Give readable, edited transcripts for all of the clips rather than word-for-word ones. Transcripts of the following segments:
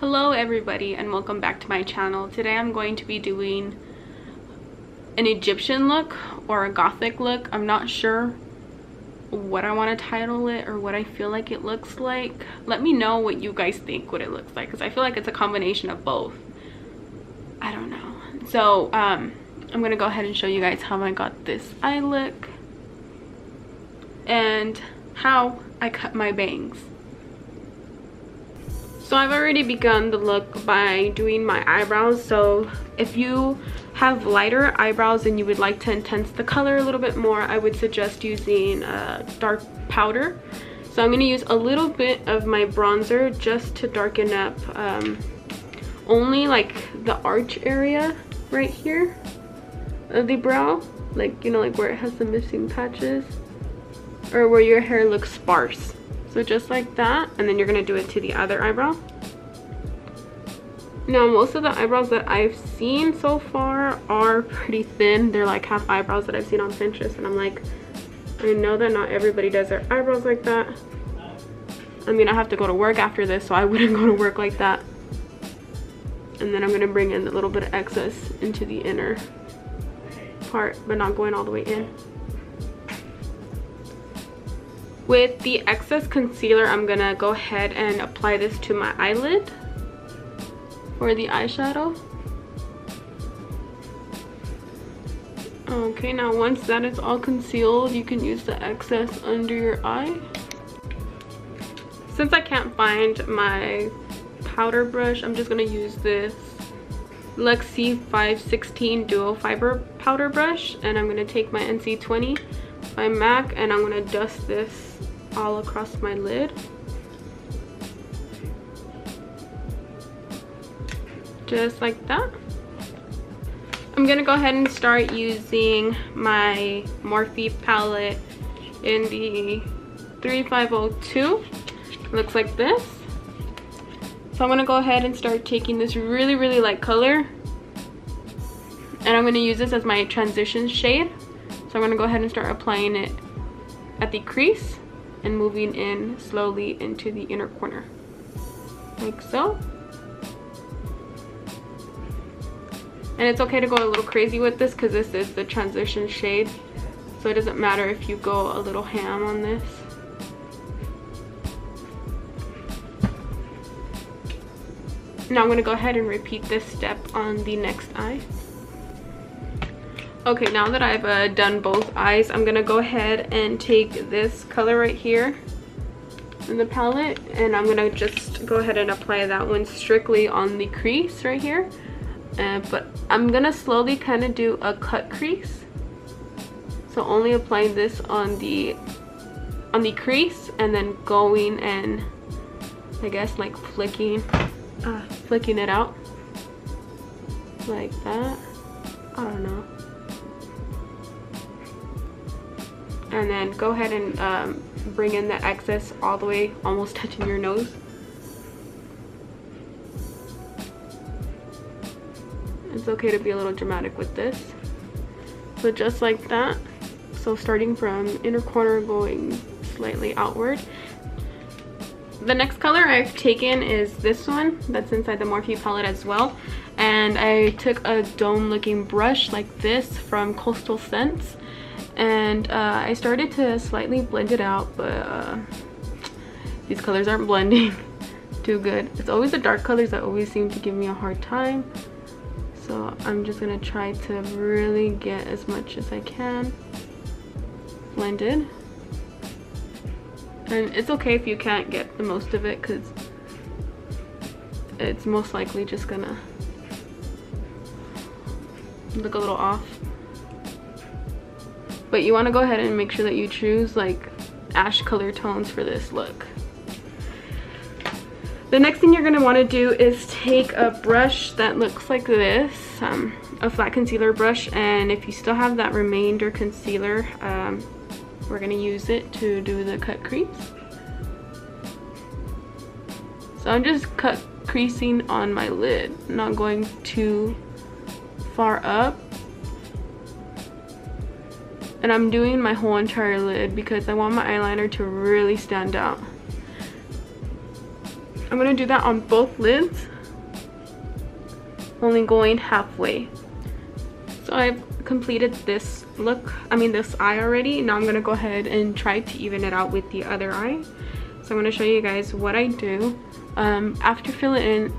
Hello everybody and welcome back to my channel. Today I'm going to be doing an Egyptian look or a gothic look. I'm not sure what I want to title it or what I feel like it looks like. Let me know what you guys think what it looks like, because I feel like it's a combination of both. I don't know. So I'm gonna go ahead and show you guys how I got this eye look and how I cut my bangs. So I've already begun the look by doing my eyebrows. So if you have lighter eyebrows and you would like to intense the color a little bit more, I would suggest using dark powder. So I'm going to use a little bit of my bronzer just to darken up only like the arch area right here of the brow, like, you know, like where it has the missing patches or where your hair looks sparse. So just like that, and then you're gonna do it to the other eyebrow. Now most of the eyebrows that I've seen so far are pretty thin. They're like half eyebrows that I've seen on Pinterest, and I'm like, I know that not everybody does their eyebrows like that. I mean, I have to go to work after this, so I wouldn't go to work like that. And then I'm gonna bring in a little bit of excess into the inner part, but not going all the way in. With the excess concealer, I'm gonna go ahead and apply this to my eyelid for the eyeshadow. Okay, now once that is all concealed, you can use the excess under your eye. Since I can't find my powder brush, I'm just gonna use this Luxie 516 Duo Fiber powder brush, and I'm gonna take my NC20 by MAC and I'm gonna dust this all across my lid. Just like that. I'm gonna go ahead and start using my Morphe palette in the 3502. Looks like this. So I'm gonna go ahead and start taking this really light color, and I'm gonna use this as my transition shade. So I'm gonna go ahead and start applying it at the crease and moving in slowly into the inner corner, like so. And it's okay to go a little crazy with this because this is the transition shade, so it doesn't matter if you go a little ham on this. Now I'm gonna go ahead and repeat this step on the next eye. Okay, now that I've done both eyes, I'm gonna go ahead and take this color right here in the palette, and I'm gonna just go ahead and apply that one strictly on the crease right here. But I'm gonna slowly kind of do a cut crease. So only applying this on the crease, and then going and I guess like flicking it out like that. I don't know. And then go ahead and bring in the excess all the way, almost touching your nose. It's okay to be a little dramatic with this. So just like that. So starting from inner corner going slightly outward. The next color I've taken is this one that's inside the Morphe palette as well. And I took a dome looking brush like this from Coastal Scents. And I started to slightly blend it out, but these colors aren't blending too good. It's always the dark colors that always seem to give me a hard time. So I'm just gonna try to really get as much as I can blended. And it's okay if you can't get the most of it, because it's most likely just gonna look a little off. But you want to go ahead and make sure that you choose like ash color tones for this look. The next thing you're going to want to do is take a brush that looks like this, a flat concealer brush, and if you still have that remainder concealer, we're going to use it to do the cut crease. So I'm just cut creasing on my lid, not going too far up. And I'm doing my whole entire lid because I want my eyeliner to really stand out. I'm gonna do that on both lids, only going halfway. So I've completed this look, this eye already. Now I'm gonna go ahead and try to even it out with the other eye. So I'm gonna show you guys what I do after filling in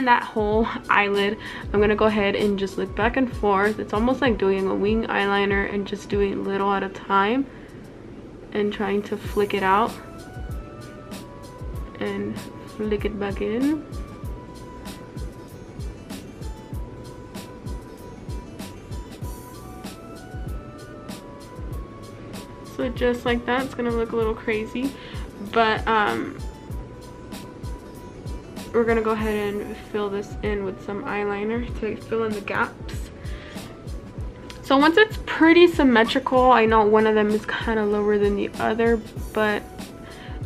that whole eyelid. I'm gonna go ahead and just look back and forth. It's almost like doing a wing eyeliner and just doing little at a time and trying to flick it out and flick it back in. So just like that, it's gonna look a little crazy, but we're gonna go ahead and fill this in with some eyeliner to fill in the gaps. So once it's pretty symmetrical, I know one of them is kind of lower than the other, but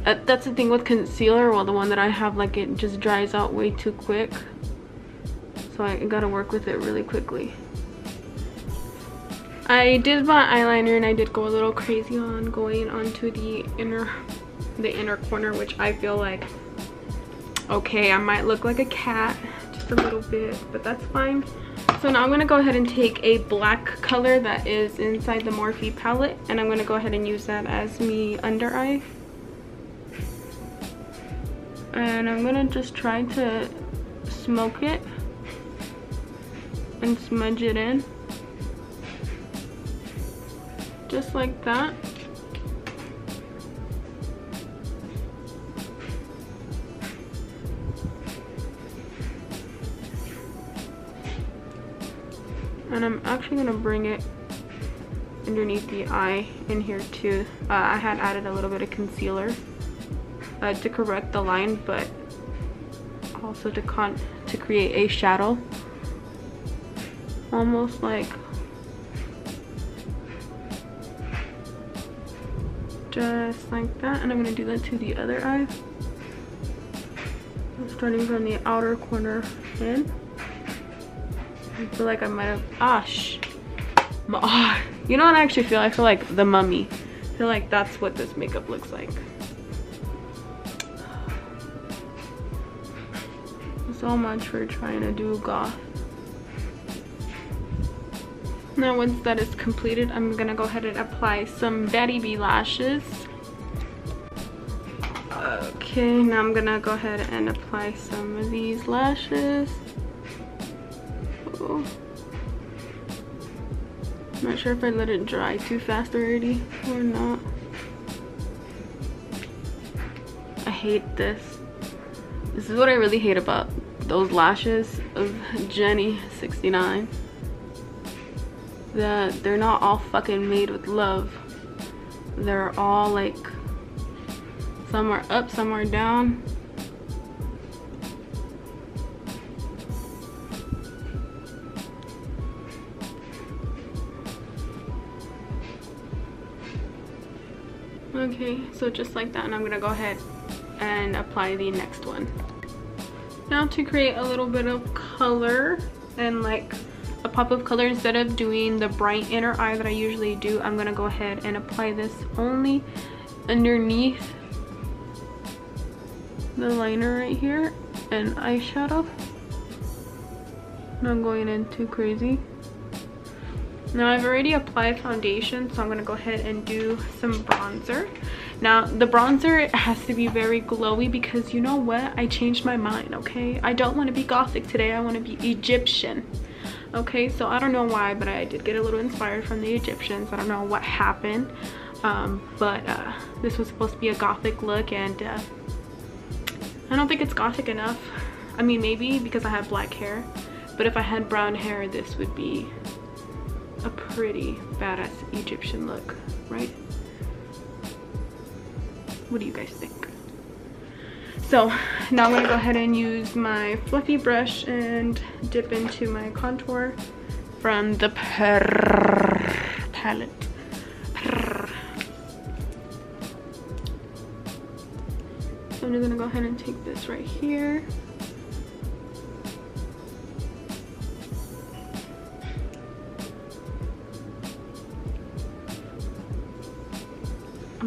that's the thing with concealer. Well, the one that I have, like, it just dries out way too quick, so I gotta work with it really quickly. I did my eyeliner and I did go a little crazy on going onto the inner corner, which I feel like, okay, I might look like a cat just a little bit, but that's fine. So now I'm gonna go ahead and take a black color that is inside the Morphe palette, and I'm gonna go ahead and use that as me under eye. And I'm gonna just try to smoke it and smudge it in. Just like that. And I'm actually gonna bring it underneath the eye in here too. I had added a little bit of concealer to correct the line, but also to create a shadow, almost like just like that. And I'm gonna do that to the other eye, starting from the outer corner in. I feel like I might have you know what I actually feel? I feel like the Mummy. I feel like that's what this makeup looks like. So much for trying to do goth. Now once that is completed, I'm gonna go ahead and apply some Daddy B lashes. Okay, now I'm gonna go ahead and apply some of these lashes. Oh. I'm not sure if I let it dry too fast already or not. I hate this. This is what I really hate about those lashes of Jenny 69. That they're not all fucking made with love. They're all like, some are up, some are down. Okay, so just like that, and I'm gonna go ahead and apply the next one. Now to create a little bit of color and like a pop of color, instead of doing the bright inner eye that I usually do, I'm gonna go ahead and apply this only underneath the liner right here and eyeshadow. Not going in too crazy. Now I've already applied foundation, so I'm gonna go ahead and do some bronzer. Now the bronzer has to be very glowy because you know what? I changed my mind, okay? I don't want to be gothic today, I want to be Egyptian. Okay, so I don't know why, but I did get a little inspired from the Egyptians. I don't know what happened, but this was supposed to be a gothic look, and I don't think it's gothic enough. I mean, maybe because I have black hair, but if I had brown hair, this would be a pretty badass Egyptian look, right? What do you guys think? So now I'm gonna go ahead and use my fluffy brush and dip into my contour from the palette. So I'm gonna go ahead and take this right here.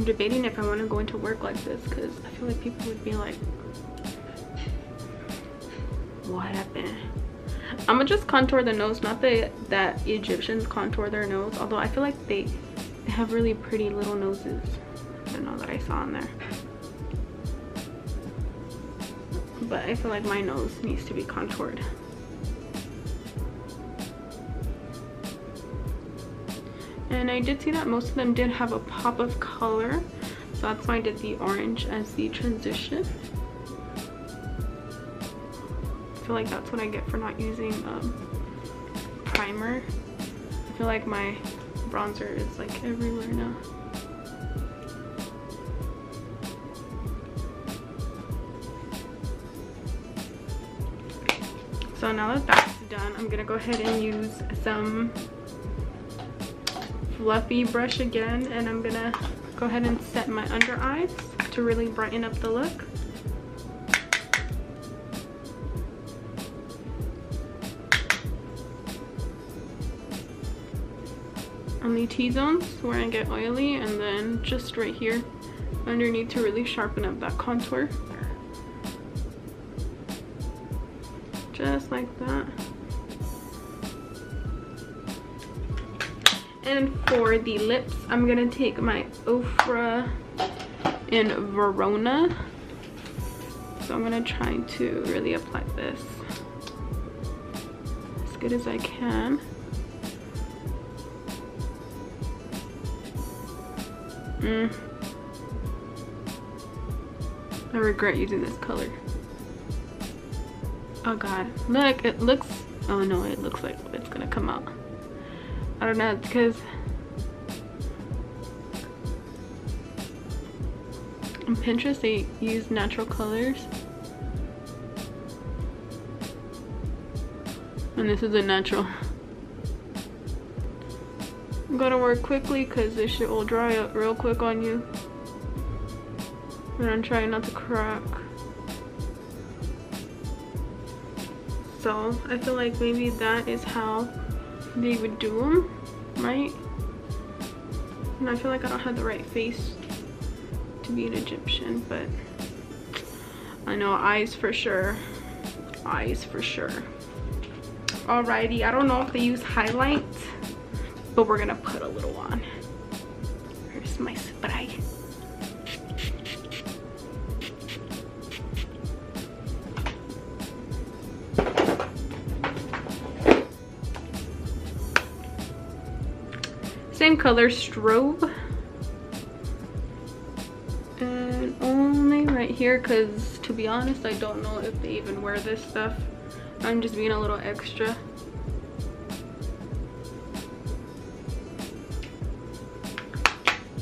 I'm debating if I want to go into work like this, because I feel like people would be like, what happened? I'm gonna just contour the nose. Not that Egyptians contour their nose, although I feel like they have really pretty little noses. I don't know that I saw in there, but I feel like my nose needs to be contoured. And I did see that most of them did have a pop of color, so that's why I did the orange as the transition. I feel like that's what I get for not using primer. I feel like my bronzer is like everywhere now. So now that that's done, I'm gonna go ahead and use some fluffy brush again, and I'm gonna go ahead and set my under eyes to really brighten up the look. On the T-zones where I get oily, and then just right here underneath to really sharpen up that contour. Just like that. And for the lips, I'm gonna take my Ofra in Verona. So I'm gonna try to really apply this as good as I can. I regret using this color. Oh god, look, it looks, oh no, it looks like it's gonna come out. I don't know, it's because on Pinterest they use natural colors, and this is a natural. I'm gonna work quickly because this shit will dry up real quick on you, and I'm trying not to crack. So I feel like maybe that is how they would do them, right? And I feel like I don't have the right face to be an Egyptian, but I know eyes for sure. Eyes for sure. Alrighty, I don't know if they use highlights, but we're gonna put a little on. Here's my spray. Same color, Strobe, and only right here, because to be honest I don't know if they even wear this stuff. I'm just being a little extra.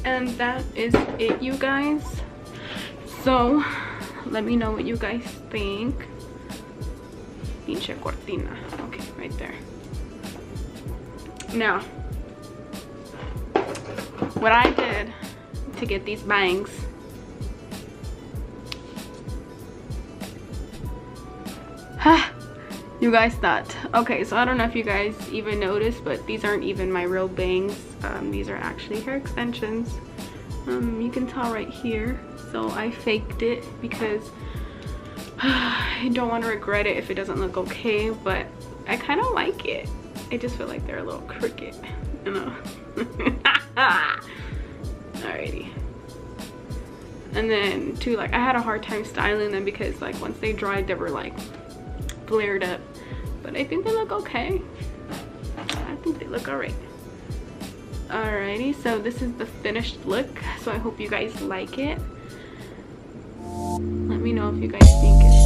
And that is it, you guys. So let me know what you guys think. Pinche cortina. Okay, right there. Now, what I did to get these bangs, you guys thought, okay, so I don't know if you guys even noticed, but these aren't even my real bangs. These are actually hair extensions. You can tell right here. So I faked it because I don't want to regret it if it doesn't look okay, but I kind of like it. I just feel like they're a little crooked, you know. Alrighty. And then too, like, I had a hard time styling them because like once they dried they were like flared up, but I think they look okay. I think they look alright. Alrighty, so this is the finished look, so I hope you guys like it. Let me know if you guys think it's